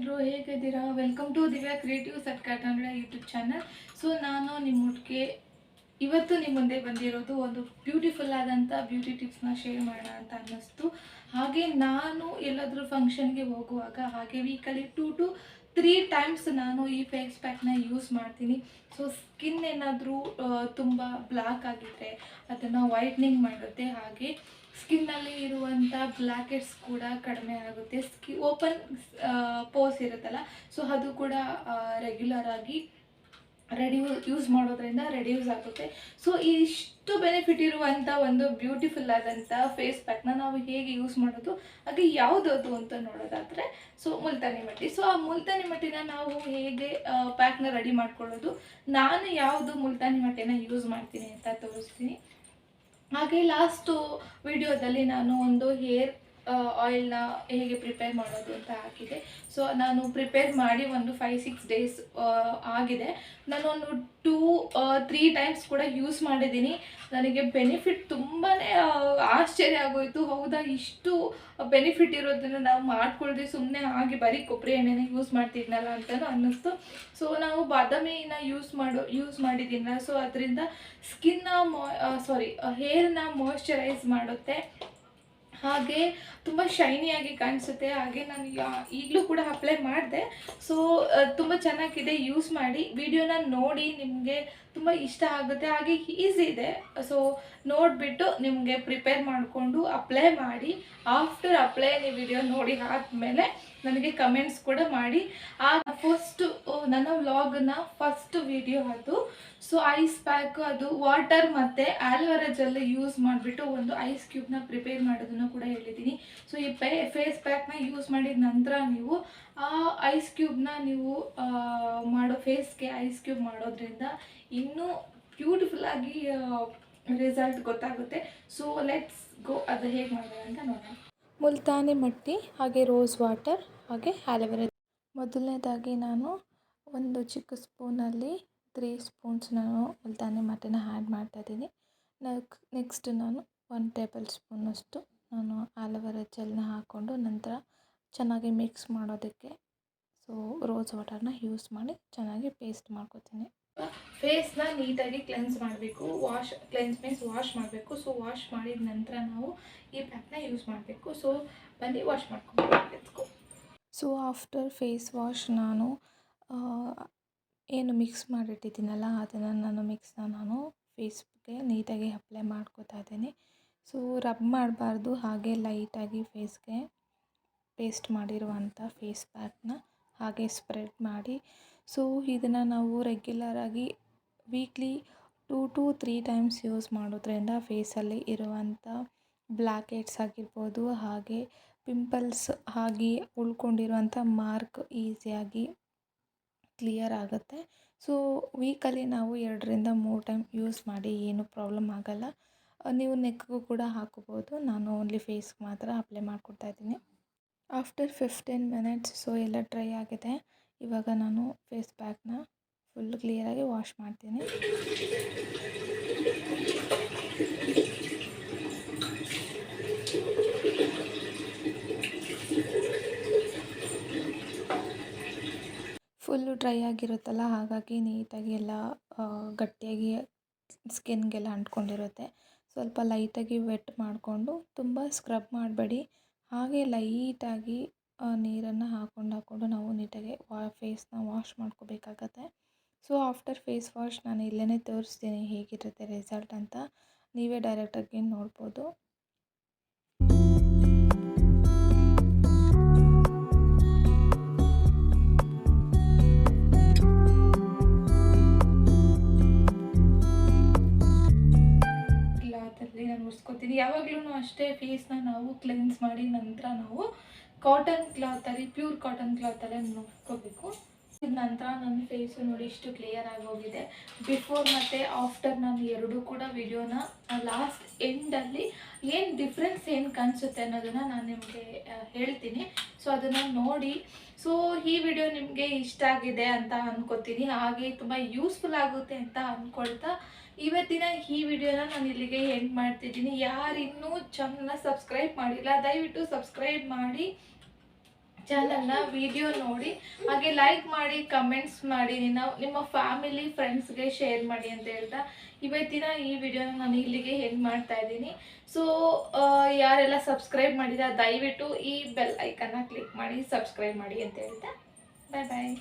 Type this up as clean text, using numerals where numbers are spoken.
ಎಲ್ಲರೂ ಹೇಗಿದ್ದೀರಾ? Welcome to Divya creative ಸರ್ಕಾರ ಕನ್ನಡ ಯೂಟ್ಯೂಬ್ ಚಾನಲ್. ಸೊ ನಾನು ನಿಮ್ಮೊಟ್ಟಿಗೆ ಇವತ್ತು ನಿಮ್ಮ ಮುಂದೆ ಬಂದಿರೋದು ಒಂದು ಬ್ಯೂಟಿಫುಲ್ ಆದಂಥ ಬ್ಯೂಟಿ ಟಿಪ್ಸ್ನ ಶೇರ್ ಮಾಡೋಣ ಅಂತ ಅನ್ನಿಸ್ತು. ಹಾಗೆ ನಾನು ಎಲ್ಲಾದರೂ ಫಂಕ್ಷನ್ಗೆ ಹೋಗುವಾಗ ಹಾಗೆ ವೀಕಲ್ಲಿ 2 to 3 ಟೈಮ್ಸ್ ನಾನು ಈ ಫೇಸ್ ಪ್ಯಾಕ್ನ ಯೂಸ್ ಮಾಡ್ತೀನಿ. ಸೊ ಸ್ಕಿನ್ ಏನಾದರೂ ತುಂಬ ಬ್ಲ್ಯಾಕ್ ಆಗಿದ್ದರೆ ಅದನ್ನು ವೈಟ್ನಿಂಗ್ ಮಾಡುತ್ತೆ. ಹಾಗೆ ಸ್ಕಿನ್ನಲ್ಲಿ ಇರುವಂಥ ಬ್ಲ್ಯಾಕೆಟ್ಸ್ ಕೂಡ ಕಡಿಮೆ ಆಗುತ್ತೆ. ಓಪನ್ ಪೋರ್ಸ್ ಇರುತ್ತಲ್ಲ, ಸೊ ಅದು ಕೂಡ ರೆಗ್ಯುಲರ್ ಆಗಿ ಯೂಸ್ ಮಾಡೋದ್ರಿಂದ ರೆಡ್ಯೂಸ್ ಆಗುತ್ತೆ. ಸೊ ಇಷ್ಟು ಬೆನಿಫಿಟ್ ಇರುವಂಥ ಒಂದು ಬ್ಯೂಟಿಫುಲ್ ಆದಂಥ ಫೇಸ್ ಪ್ಯಾಕ್ನ ನಾವು ಹೇಗೆ ಯೂಸ್ ಮಾಡೋದು, ಹಾಗೆ ಯಾವುದದು ಅಂತ ನೋಡೋದಾದರೆ ಸೊ ಮುಲ್ತಾನಿ ಮಟ್ಟಿ. ಸೊ ಆ ಮುಲ್ತಾನಿ ಮಟ್ಟಿನ ನಾವು ಹೇಗೆ ಪ್ಯಾಕ್ನ ರೆಡಿ ಮಾಡ್ಕೊಳ್ಳೋದು, ನಾನು ಯಾವುದು ಮುಲ್ತಾನಿ ಮಟ್ಟಿನ ಯೂಸ್ ಮಾಡ್ತೀನಿ ಅಂತ ತೋರಿಸ್ತೀನಿ. ಹಾಗೆ ಲಾಸ್ಟು ವಿಡಿಯೋದಲ್ಲಿ ನಾನು ಒಂದು ಹೇರ್ ಆಯಿಲ್ನ ಹೇಗೆ ಪ್ರಿಪೇರ್ ಮಾಡೋದು ಅಂತ ಹಾಕಿದೆ. ಸೊ ನಾನು ಪ್ರಿಪೇರ್ ಮಾಡಿ ಒಂದು 5-6 ಡೇಸ್ ಆಗಿದೆ. ನಾನೊಂದು 2-3 ಟೈಮ್ಸ್ ಕೂಡ ಯೂಸ್ ಮಾಡಿದ್ದೀನಿ. ನನಗೆ ಬೆನಿಫಿಟ್ ತುಂಬಾ ಆಶ್ಚರ್ಯ ಆಗೋಯಿತು. ಹೌದಾ, ಇಷ್ಟು ಬೆನಿಫಿಟ್ ಇರೋದನ್ನು ನಾವು ಮಾಡ್ಕೊಳ್ದೆ ಸುಮ್ಮನೆ ಹಾಗೆ ಬರೀ ಕೊಬ್ಬರಿ ಎಣ್ಣೆನ ಯೂಸ್ ಮಾಡ್ತಿದ್ನಲ್ಲ ಅಂತಲೂ ಅನ್ನಿಸ್ತು. ಸೊ ನಾವು ಬಾದಾಮಿನ ಯೂಸ್ ಮಾಡಿದ್ದೀನಲ್ಲ, ಸೊ ಅದರಿಂದ ಹೇರ್ನ ಮಾಯ್ಶ್ಚರೈಸ್ ಮಾಡುತ್ತೆ. ಹಾಗೆ ತುಂಬ ಶೈನಿಯಾಗಿ ಕಾಣಿಸುತ್ತೆ. ಹಾಗೆ ನಾನು ಈಗಲೂ ಕೂಡ ಅಪ್ಲೈ ಮಾಡಿದೆ. ಸೊ ತುಂಬ ಚೆನ್ನಾಗಿದೆ, ಯೂಸ್ ಮಾಡಿ. ವಿಡಿಯೋನ ನೋಡಿ, ನಿಮಗೆ ತುಂಬ ಇಷ್ಟ ಆಗುತ್ತೆ. ಹಾಗೆ ಈಸಿ ಇದೆ. ಸೊ ನೋಡಿಬಿಟ್ಟು ನಿಮಗೆ ಪ್ರಿಪೇರ್ ಮಾಡಿಕೊಂಡು ಅಪ್ಲೈ ಮಾಡಿ. ಆಫ್ಟರ್ ಅಪ್ಲೈ ನೀವು ವಿಡಿಯೋ ನೋಡಿ ಆದಮೇಲೆ ನನಗೆ ಕಮೆಂಟ್ಸ್ ಕೂಡ ಮಾಡಿ. ನನ್ನ ವ್ಲಾಗ್ನ ಫಸ್ಟ್ ವಿಡಿಯೋ ಅದು. ಸೊ ಐಸ್ ಪ್ಯಾಕ್, ಅದು ವಾಟರ್ ಮತ್ತು ಆಲೋವೆರಾ ಜೆಲ್ ಯೂಸ್ ಮಾಡಿಬಿಟ್ಟು ಒಂದು ಐಸ್ ಕ್ಯೂಬ್ನ ಪ್ರಿಪೇರ್ ಮಾಡೋದನ್ನು ಕೂಡ ಹೇಳಿದ್ದೀನಿ. ಸೊ ಈ ಫೇಸ್ ಪ್ಯಾಕ್ನ ಯೂಸ್ ಮಾಡಿದ ನಂತರ ನೀವು ಆ ಐಸ್ ಕ್ಯೂಬ್ನ ನೀವು ಫೇಸ್ಗೆ ಐಸ್ ಕ್ಯೂಬ್ ಮಾಡೋದ್ರಿಂದ ಇನ್ನೂ ಬ್ಯೂಟಿಫುಲ್ಲಾಗಿ ರಿಸಲ್ಟ್ ಗೊತ್ತಾಗುತ್ತೆ. ಸೊ ಲೆಟ್ಸ್ ಗೋ, ಅದು ಹೇಗೆ ಮಾಡೋದು ಅಂತ ನೋಡೋಣ. ಮುಲ್ತಾನಿ ಮಟ್ಟಿ, ಹಾಗೆ ರೋಸ್ ವಾಟರ್, ಹಾಗೆ ಆಲೋವೆರಾ. ಮೊದಲನೇದಾಗಿ ನಾನು ಒಂದು ಚಿಕ್ಕ ಸ್ಪೂನಲ್ಲಿ 3 ಸ್ಪೂನ್ಸ್ ನಾನು ಮುಲ್ತಾನಿ ಮಟ್ಟಿನ ಆ್ಯಡ್ ಮಾಡ್ತಾಯಿದ್ದೀನಿ. ನೆಕ್ಸ್ಟ್ ನಾನು 1 ಟೇಬಲ್ ಸ್ಪೂನಷ್ಟು ನಾನು ಆಲೋವೆರಾ ಜೆಲ್ನ ಹಾಕ್ಕೊಂಡು ನಂತರ ಚೆನ್ನಾಗಿ ಮಿಕ್ಸ್ ಮಾಡೋದಕ್ಕೆ ಸೊ ರೋಸ್ ವಾಟರ್ನ ಯೂಸ್ ಮಾಡಿ ಚೆನ್ನಾಗಿ ಪೇಸ್ಟ್ ಮಾಡ್ಕೊತೀನಿ. ಫೇಸ್ನ ನೀಟಾಗಿ ಕ್ಲೆನ್ಸ್ ಮಾಡಬೇಕು. ಕ್ಲೆನ್ಸ್ ಮೀನ್ಸ್ ವಾಶ್ ಮಾಡಬೇಕು. ಸೊ ವಾಶ್ ಮಾಡಿದ ನಂತರ ನಾವು ಈ ಪ್ಯಾಕ್ನ ಯೂಸ್ ಮಾಡಬೇಕು. ಸೊ ಬನ್ನಿ ವಾಶ್ ಮಾಡ್ಕೊಂಡು. ಸೊ ಆಫ್ಟರ್ ಫೇಸ್ ವಾಶ್ ನಾನು ಏನು ಮಿಕ್ಸ್ ಮಾಡಿಟ್ಟಿದ್ದೀನಲ್ಲ ಅದನ್ನು ನಾನು ಫೇಸ್ಗೆ ನೀಟಾಗಿ ಅಪ್ಲೈ ಮಾಡ್ಕೋತಾ ಇದ್ದೀನಿ. ಸೊ ರಬ್ ಮಾಡಬಾರ್ದು, ಹಾಗೆ ಲೈಟಾಗಿ ಫೇಸ್ಗೆ ಪೇಸ್ಟ್ ಮಾಡಿರುವಂಥ ಫೇಸ್ ಪ್ಯಾಕ್ನ ಹಾಗೆ ಸ್ಪ್ರೆಡ್ ಮಾಡಿ. ಸೊ ಇದನ್ನು ನಾವು ರೆಗ್ಯುಲರಾಗಿ ವೀಕ್ಲಿ 2 to 3 ಟೈಮ್ಸ್ ಯೂಸ್ ಮಾಡೋದ್ರಿಂದ ಫೇಸಲ್ಲಿ ಇರುವಂಥ ಬ್ಲ್ಯಾಕ್ ಹೆಡ್ಸ್ ಆಗಿರ್ಬೋದು, ಹಾಗೆ ಪಿಂಪಲ್ಸ್ ಆಗಿ ಉಳ್ಕೊಂಡಿರುವಂಥ ಮಾರ್ಕ್ ಈಸಿಯಾಗಿ ಕ್ಲಿಯರ್ ಆಗುತ್ತೆ. ಸೊ ವೀಕಲ್ಲಿ ನಾವು 2-3 ಟೈಮ್ ಯೂಸ್ ಮಾಡಿ, ಏನು ಪ್ರಾಬ್ಲಮ್ ಆಗೋಲ್ಲ. ನೀವು ನೆಕ್ಗೂ ಕೂಡ ಹಾಕೋಬೋದು. ನಾನು ಓನ್ಲಿ ಫೇಸ್ಗೆ ಮಾತ್ರ ಅಪ್ಲೈ ಮಾಡ್ಕೊಡ್ತಾ ಇದ್ದೀನಿ. ಆಫ್ಟರ್ 15 ಮಿನಿಟ್ಸ್ ಸೊ ಎಲ್ಲ ಡ್ರೈ ಆಗಿದೆ. ಇವಾಗ ನಾನು ಫೇಸ್ ಪ್ಯಾಕ್ನ ಫುಲ್ ಕ್ಲಿಯರಾಗಿ ವಾಶ್ ಮಾಡ್ತೀನಿ. ಫುಲ್ಲು ಡ್ರೈ ಆಗಿರುತ್ತಲ್ಲ, ಹಾಗಾಗಿ ನೀಟಾಗಿ ಎಲ್ಲ ಗಟ್ಟಿಯಾಗಿ ಸ್ಕಿನ್ಗೆಲ್ಲ ಅಂಟ್ಕೊಂಡಿರುತ್ತೆ. ಸ್ವಲ್ಪ ಲೈಟಾಗಿ ವೆಟ್ ಮಾಡಿಕೊಂಡು, ತುಂಬ ಸ್ಕ್ರಬ್ ಮಾಡಬೇಡಿ. ಹಾಗೆ ಲೈಟಾಗಿ ನೀರನ್ನು ಹಾಕ್ಕೊಂಡು ನಾವು ನೀಟಾಗಿ ಫೇಸ್ನ ವಾಶ್ ಮಾಡ್ಕೋಬೇಕಾಗತ್ತೆ. ಸೊ ಆಫ್ಟರ್ ಫೇಸ್ ವಾಶ್ ನಾನು ಇಲ್ಲೇ ತೋರಿಸ್ತೀನಿ ಹೇಗಿರುತ್ತೆ ರಿಸಲ್ಟ್ ಅಂತ. ನೀವೇ ಡೈರೆಕ್ಟಾಗಿ ನೋಡ್ಬೋದು. ನಾನು ಉರ್ಸ್ಕೊತೀನಿ. ಯಾವಾಗಲೂ ಅಷ್ಟೇ ಫೇಸ್ನ ನಾವು ಕ್ಲೆನ್ಸ್ ಮಾಡಿ ನಂತರ ನಾವು ಕಾಟನ್ ಕ್ಲಾತಲ್ಲಿ, ಪ್ಯೂರ್ ಕಾಟನ್ ಕ್ಲಾತಲ್ಲೇ ನೋಡ್ಕೋಬೇಕು. ನಂತರ ನನ್ನ ಫೇಸು ನೋಡಿ ಇಷ್ಟು ಕ್ಲಿಯರ್ ಆಗಿ ಹೋಗಿದೆ. ಬಿಫೋರ್ ಮತ್ತು ಆಫ್ಟರ್ ನಾನು ಎರಡೂ ಕೂಡ ವಿಡಿಯೋನ ಲಾಸ್ಟ್ ಎಂಡಲ್ಲಿ ಏನು ಡಿಫ್ರೆನ್ಸ್ ಏನು ಕಾಣಿಸುತ್ತೆ ಅನ್ನೋದನ್ನು ನಾನು ನಿಮಗೆ ಹೇಳ್ತೀನಿ. ಸೊ ಅದನ್ನು ನೋಡಿ. ಸೊ ಈ ವಿಡಿಯೋ ನಿಮಗೆ ಇಷ್ಟ ಆಗಿದೆ ಅಂತ ಅಂದ್ಕೊತೀನಿ, ಹಾಗೆ ತುಂಬ ಯೂಸ್ಫುಲ್ ಆಗುತ್ತೆ ಅಂತ ಅಂದ್ಕೊಳ್ತಾ ಇವತ್ತಿನ ಈ ವಿಡಿಯೋನ ನಾನು ಇಲ್ಲಿಗೆ ಎಂಡ್ ಮಾಡ್ತಿದ್ದೀನಿ. ಯಾರು ಇನ್ನೂ ಚಾನಲ್ನ ಸಬ್ಸ್ಕ್ರೈಬ್ ಮಾಡಿಲ್ಲ ದಯವಿಟ್ಟು ಸಬ್ಸ್ಕ್ರೈಬ್ ಮಾಡಿ. ಚಾನಲ್ನ ವಿಡಿಯೋ ನೋಡಿ, ಹಾಗೆ ಲೈಕ್ ಮಾಡಿ, ಕಮೆಂಟ್ಸ್ ಮಾಡಿ, ನಿಮ್ಮ ಫ್ಯಾಮಿಲಿ ಫ್ರೆಂಡ್ಸ್ಗೆ ಶೇರ್ ಮಾಡಿ ಅಂತ ಹೇಳ್ತಾ ಇವತ್ತಿನ ಈ ವಿಡಿಯೋನ ನಾನು ಇಲ್ಲಿಗೆ ಎಂಡ್ ಮಾಡ್ತಾ ಇದ್ದೀನಿ. ಸೊ ಯಾರೆಲ್ಲ ಸಬ್ಸ್ಕ್ರೈಬ್ ಮಾಡಿದ ದಯವಿಟ್ಟು ಈ ಬೆಲ್ ಐಕನ್ನ ಕ್ಲಿಕ್ ಮಾಡಿ ಸಬ್ಸ್ಕ್ರೈಬ್ ಮಾಡಿ ಅಂತ ಹೇಳ್ತಾ ಬಾಯ್ ಬಾಯ್.